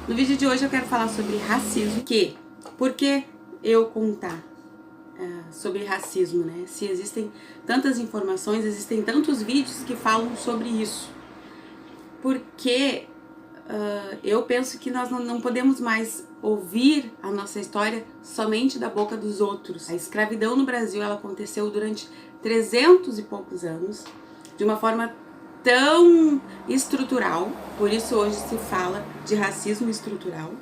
No vídeo de hoje eu quero falar sobre racismo. Por que eu contar sobre racismo, né? Se existem tantas informações, existem tantos vídeos que falam sobre isso. Porque eu penso que nós não podemos mais ouvir a nossa história somente da boca dos outros. A escravidão no Brasil, ela aconteceu durante 300 e poucos anos, de uma forma tão estrutural, por isso hoje se fala de racismo estrutural.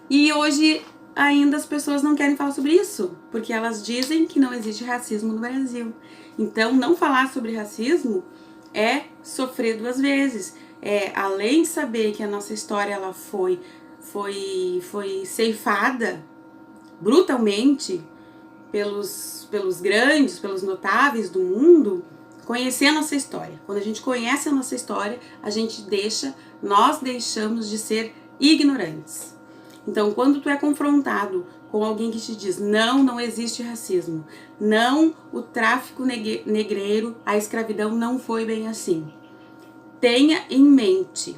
E hoje ainda as pessoas não querem falar sobre isso, porque elas dizem que não existe racismo no Brasil. Então, não falar sobre racismo é sofrer duas vezes. Além de saber que a nossa história ela foi ceifada brutalmente pelos grandes, pelos notáveis do mundo, conhecer a nossa história. Quando a gente conhece a nossa história, nós deixamos de ser ignorantes. Então, quando tu é confrontado com alguém que te diz não existe racismo, não, o tráfico negreiro, a escravidão não foi bem assim, tenha em mente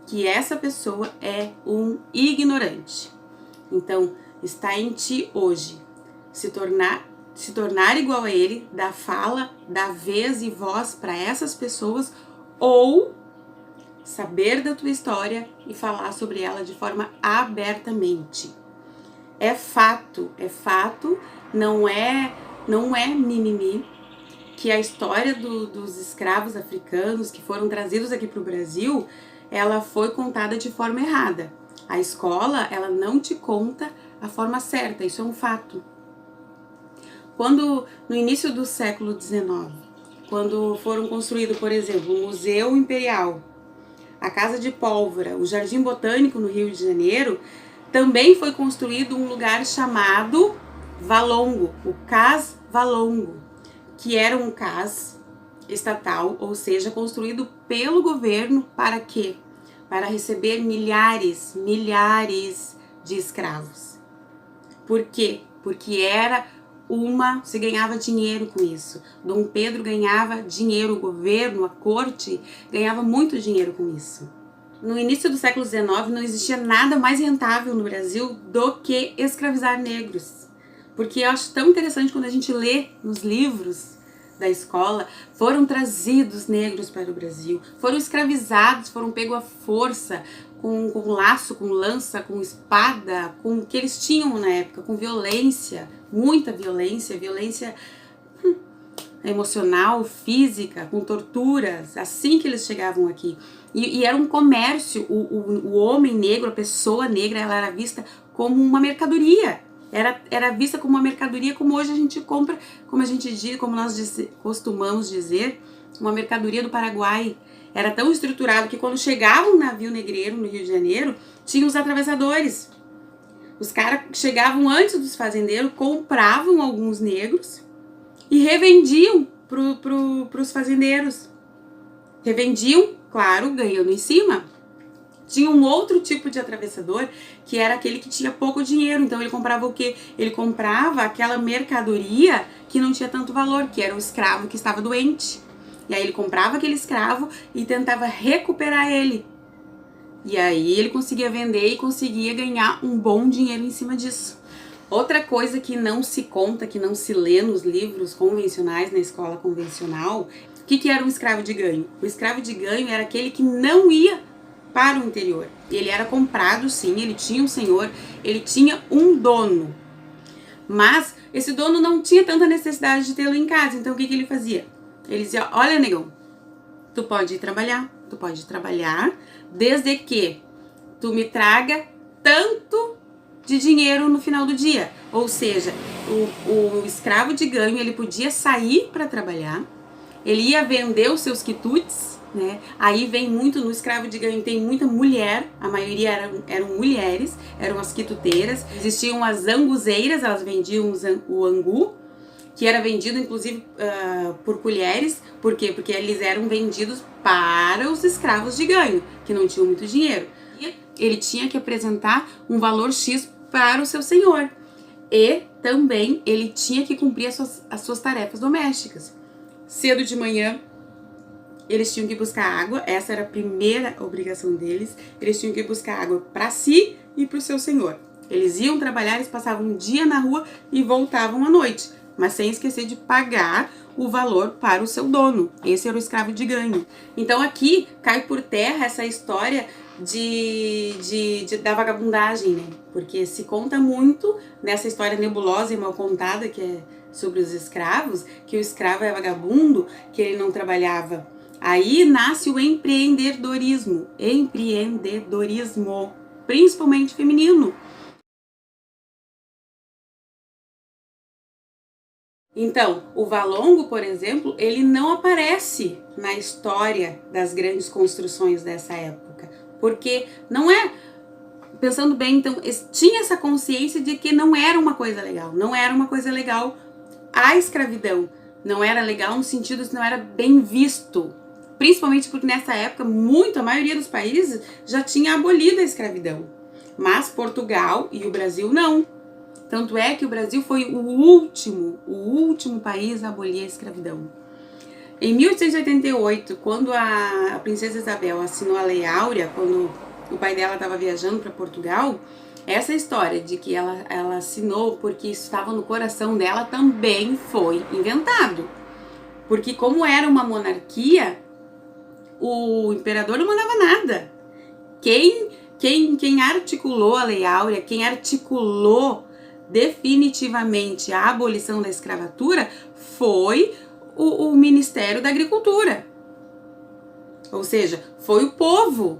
que essa pessoa é um ignorante. Então, está em ti hoje se tornar igual a ele, dar fala, dar vez e voz para essas pessoas, ou saber da tua história e falar sobre ela de forma abertamente. É fato, não é mimimi, que a história dos escravos africanos que foram trazidos aqui para o Brasil, ela foi contada de forma errada. A escola, ela não te conta a forma certa, isso é um fato. Quando, no início do século XIX, quando foram construídos, por exemplo, o Museu Imperial, a Casa de Pólvora, o Jardim Botânico no Rio de Janeiro, também foi construído um lugar chamado Valongo, o Cais Valongo, que era um cais estatal, ou seja, construído pelo governo para quê? Para receber milhares de escravos. Por quê? Porque se ganhava dinheiro com isso. Dom Pedro ganhava dinheiro, o governo, a corte, ganhava muito dinheiro com isso. No início do século XIX não existia nada mais rentável no Brasil do que escravizar negros. Porque eu acho tão interessante quando a gente lê nos livros da escola, foram trazidos negros para o Brasil, foram escravizados, foram pegos à força, com laço, com lança, com espada, com o que eles tinham na época, com violência, muita violência emocional, física, com torturas, assim que eles chegavam aqui. E era um comércio, o homem negro, a pessoa negra, ela era vista como uma mercadoria. Era vista como uma mercadoria, como hoje a gente compra, como nós costumamos dizer, uma mercadoria do Paraguai. Era tão estruturado que quando chegava um navio negreiro no Rio de Janeiro, tinha os atravessadores. Os caras chegavam antes dos fazendeiros, compravam alguns negros e revendiam pros fazendeiros. Revendiam, claro, ganhando em cima. Tinha um outro tipo de atravessador, que era aquele que tinha pouco dinheiro. Então ele comprava o quê? Ele comprava aquela mercadoria que não tinha tanto valor, que era o escravo que estava doente. E aí ele comprava aquele escravo e tentava recuperar ele. E aí ele conseguia vender e conseguia ganhar um bom dinheiro em cima disso. Outra coisa que não se conta, que não se lê nos livros convencionais, na escola convencional, o que era um escravo de ganho? O escravo de ganho era aquele que não ia para o interior. Ele era comprado, sim, ele tinha um senhor, ele tinha um dono. Mas esse dono não tinha tanta necessidade de tê-lo em casa, então o que ele fazia? Ele dizia, olha, negão, tu pode ir trabalhar desde que tu me traga tanto de dinheiro no final do dia. Ou seja, o escravo de ganho, ele podia sair para trabalhar, ele ia vender os seus quitutes, né? Aí vem muito, no escravo de ganho tem muita mulher, a maioria eram mulheres, eram as quituteiras. Existiam as anguzeiras, elas vendiam o angu, que era vendido inclusive por colheres. Por quê? Porque eles eram vendidos para os escravos de ganho, que não tinham muito dinheiro. E ele tinha que apresentar um valor X para o seu senhor. E também ele tinha que cumprir as suas tarefas domésticas. Cedo de manhã, eles tinham que buscar água, essa era a primeira obrigação deles, eles tinham que buscar água para si e para o seu senhor. Eles iam trabalhar, eles passavam um dia na rua e voltavam à noite, mas sem esquecer de pagar o valor para o seu dono. Esse era o escravo de ganho. Então aqui cai por terra essa história da vagabundagem, né? Porque se conta muito nessa história nebulosa e mal contada que é sobre os escravos, que o escravo é vagabundo, que ele não trabalhava. Aí nasce o empreendedorismo, principalmente feminino. Então, o Valongo, por exemplo, ele não aparece na história das grandes construções dessa época, porque não é, pensando bem, então, tinha essa consciência de que não era uma coisa legal, a escravidão, não era legal no sentido de não era bem visto, principalmente porque nessa época, a maioria dos países já tinha abolido a escravidão, mas Portugal e o Brasil não. Tanto é que o Brasil foi o último país a abolir a escravidão. Em 1888, quando a princesa Isabel assinou a Lei Áurea, quando o pai dela estava viajando para Portugal, essa história de que ela assinou porque isso estava no coração dela também foi inventado. Porque como era uma monarquia, o imperador não mandava nada. Quem articulou a Lei Áurea, quem articulou definitivamente a abolição da escravatura foi o Ministério da Agricultura. Ou seja, foi o povo.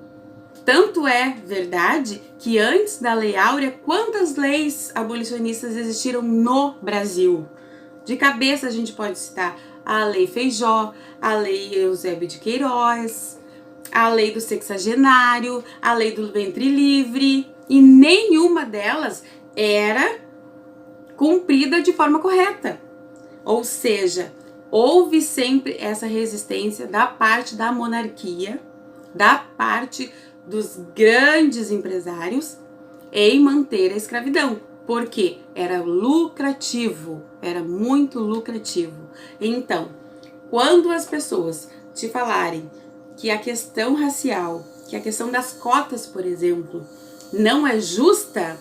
Tanto é verdade que antes da Lei Áurea, quantas leis abolicionistas existiram no Brasil? De cabeça a gente pode citar a Lei Feijó, a Lei Eusébio de Queiroz, a Lei do Sexagenário, a Lei do Ventre Livre, e nenhuma delas era cumprida de forma correta. Ou seja, houve sempre essa resistência da parte da monarquia, da parte dos grandes empresários em manter a escravidão, porque era lucrativo, era muito lucrativo. Então, quando as pessoas te falarem que a questão racial, que a questão das cotas, por exemplo, não é justa,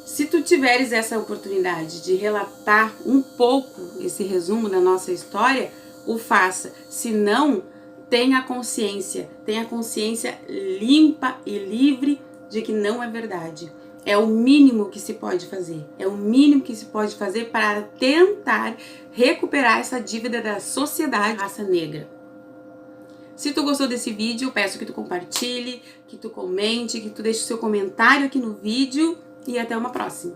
se tu tiveres essa oportunidade de relatar um pouco esse resumo da nossa história, o faça. Se não, tenha consciência limpa e livre de que não é verdade. É o mínimo que se pode fazer. É o mínimo que se pode fazer para tentar recuperar essa dívida da sociedade raça negra. Se tu gostou desse vídeo, eu peço que tu compartilhe, que tu comente, que tu deixe o seu comentário aqui no vídeo e até uma próxima.